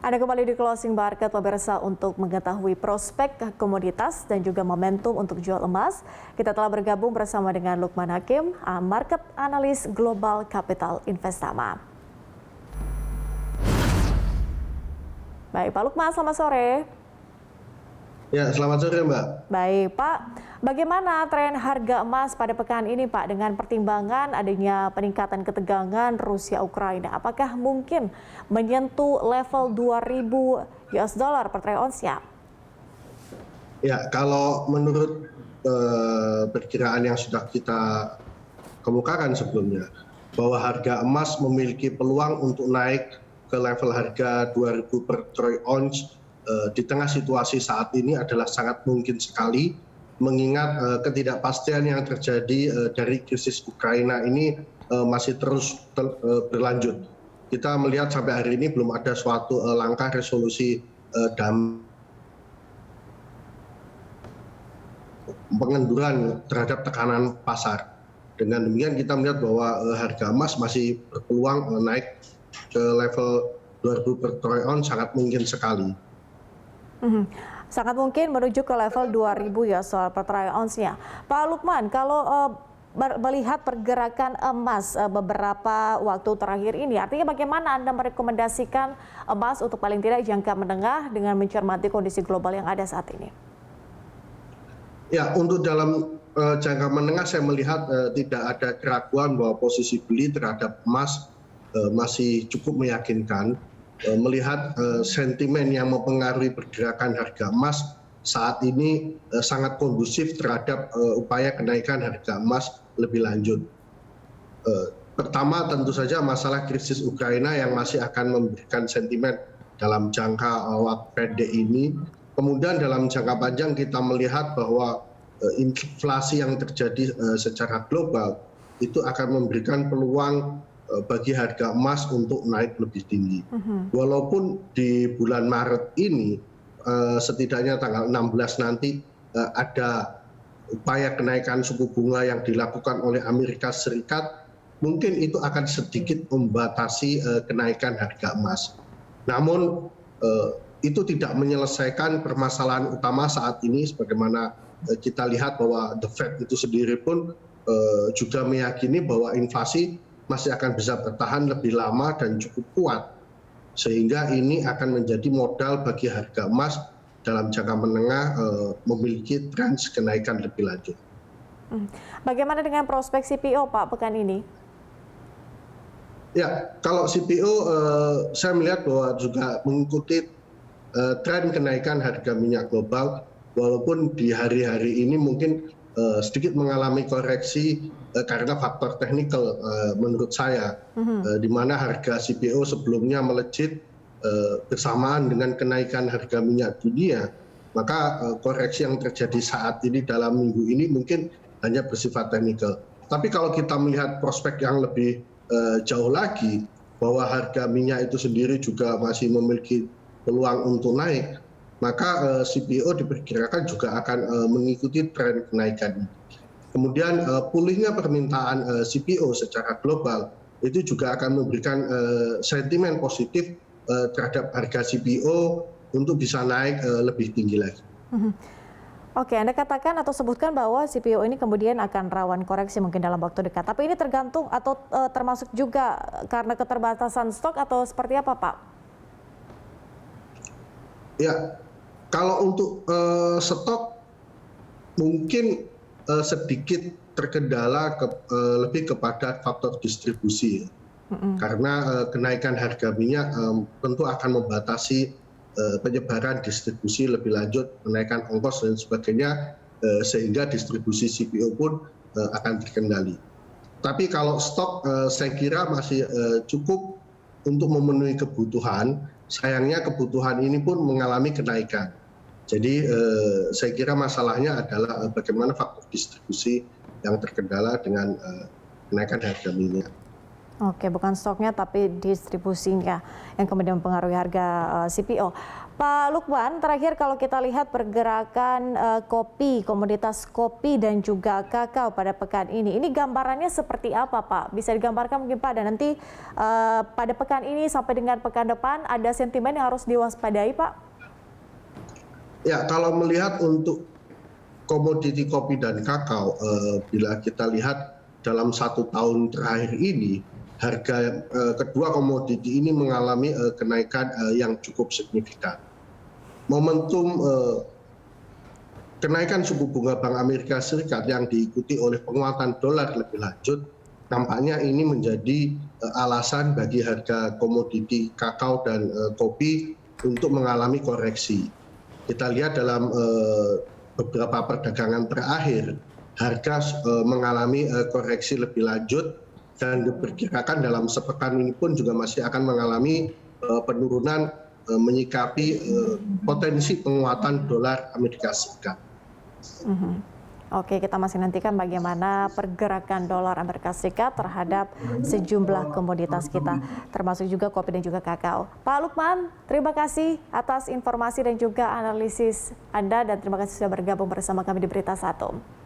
Anda kembali di Closing Market pemirsa untuk mengetahui prospek komoditas dan juga momentum untuk jual emas. Kita telah bergabung bersama dengan Lukman Hakim, market analis Global Capital Investama. Baik, Pak Lukman, selamat sore. Ya, selamat sore Mbak. Baik, Pak. Bagaimana tren harga emas pada pekan ini, Pak, dengan pertimbangan adanya peningkatan ketegangan Rusia-Ukraina? Apakah mungkin menyentuh level 2.000 US dollar per troy ounce-nya? Ya, kalau menurut perkiraan yang sudah kita kemukakan sebelumnya, bahwa harga emas memiliki peluang untuk naik ke level harga 2.000 per troy ounce di tengah situasi saat ini adalah sangat mungkin sekali, mengingat ketidakpastian yang terjadi dari krisis Ukraina ini masih terus berlanjut. Kita melihat sampai hari ini belum ada suatu langkah resolusi pengenduran terhadap tekanan pasar. Dengan demikian kita melihat bahwa harga emas masih berpeluang naik ke level 2.000 per troy ounce sangat mungkin sekali. Sangat mungkin menuju ke level 2.000 US dollar per troy ounce-nya. Pak Lukman, kalau melihat pergerakan emas beberapa waktu terakhir ini, artinya bagaimana Anda merekomendasikan emas untuk paling tidak jangka menengah dengan mencermati kondisi global yang ada saat ini? Ya, untuk dalam jangka menengah saya melihat tidak ada keraguan bahwa posisi beli terhadap emas masih cukup meyakinkan. Melihat sentimen yang mempengaruhi pergerakan harga emas saat ini sangat kondusif terhadap upaya kenaikan harga emas lebih lanjut. Pertama tentu saja masalah krisis Ukraina yang masih akan memberikan sentimen dalam jangka waktu pendek ini. Kemudian dalam jangka panjang kita melihat bahwa inflasi yang terjadi secara global itu akan memberikan peluang bagi harga emas untuk naik lebih tinggi. Walaupun di bulan Maret ini setidaknya tanggal 16 nanti ada upaya kenaikan suku bunga yang dilakukan oleh Amerika Serikat, mungkin itu akan sedikit membatasi kenaikan harga emas. Namun itu tidak menyelesaikan permasalahan utama saat ini, sebagaimana kita lihat bahwa The Fed itu sendiri pun juga meyakini bahwa inflasi masih akan bisa bertahan lebih lama dan cukup kuat, sehingga ini akan menjadi modal bagi harga emas dalam jangka menengah memiliki tren kenaikan lebih lanjut. Bagaimana dengan prospek CPO, Pak, pekan ini? Ya, kalau CPO saya melihat bahwa juga mengikuti tren kenaikan harga minyak global, walaupun di hari-hari ini mungkin sedikit mengalami koreksi karena faktor teknikal menurut saya, di mana harga CPO sebelumnya melejit bersamaan dengan kenaikan harga minyak dunia, maka koreksi yang terjadi saat ini dalam minggu ini mungkin hanya bersifat teknikal. Tapi kalau kita melihat prospek yang lebih jauh lagi, bahwa harga minyak itu sendiri juga masih memiliki peluang untuk naik, maka CPO diperkirakan juga akan mengikuti tren kenaikan ini. Kemudian pulihnya permintaan CPO secara global itu juga akan memberikan sentimen positif terhadap harga CPO untuk bisa naik lebih tinggi lagi. Oke, Anda katakan atau sebutkan bahwa CPO ini kemudian akan rawan koreksi mungkin dalam waktu dekat. Tapi ini tergantung atau termasuk juga karena keterbatasan stok atau seperti apa, Pak? Ya, kalau untuk stok mungkin sedikit terkendala lebih kepada faktor distribusi, karena kenaikan harga minyak tentu akan membatasi penyebaran distribusi lebih lanjut, menaikkan ongkos dan sebagainya, sehingga distribusi CPO pun akan terkendali. Tapi kalau stok saya kira masih cukup untuk memenuhi kebutuhan. Sayangnya kebutuhan ini pun mengalami kenaikan. Jadi saya kira masalahnya adalah bagaimana faktor distribusi yang terkendala dengan kenaikan harga minyak. Oke, bukan stoknya tapi distribusinya yang kemudian mempengaruhi harga CPO. Pak Lukman, terakhir kalau kita lihat pergerakan kopi, komoditas kopi dan juga kakao pada pekan ini gambarannya seperti apa Pak? Bisa digambarkan mungkin Pak, dan nanti pada pekan ini sampai dengan pekan depan ada sentimen yang harus diwaspadai Pak? Ya, kalau melihat untuk komoditi kopi dan kakao, bila kita lihat dalam 1 tahun terakhir ini, harga kedua komoditi ini mengalami kenaikan yang cukup signifikan. Momentum kenaikan suku bunga Bank Amerika Serikat yang diikuti oleh penguatan dolar lebih lanjut, nampaknya ini menjadi alasan bagi harga komoditi kakao dan kopi untuk mengalami koreksi. Kita lihat dalam beberapa perdagangan terakhir, harga mengalami koreksi lebih lanjut dan diperkirakan dalam sepekan ini pun juga masih akan mengalami penurunan menyikapi potensi penguatan dolar Amerika Serikat. Oke, kita masih nantikan bagaimana pergerakan dolar Amerika Serikat terhadap sejumlah komoditas kita, termasuk juga kopi dan juga kakao. Pak Lukman, terima kasih atas informasi dan juga analisis Anda, dan terima kasih sudah bergabung bersama kami di Berita 1.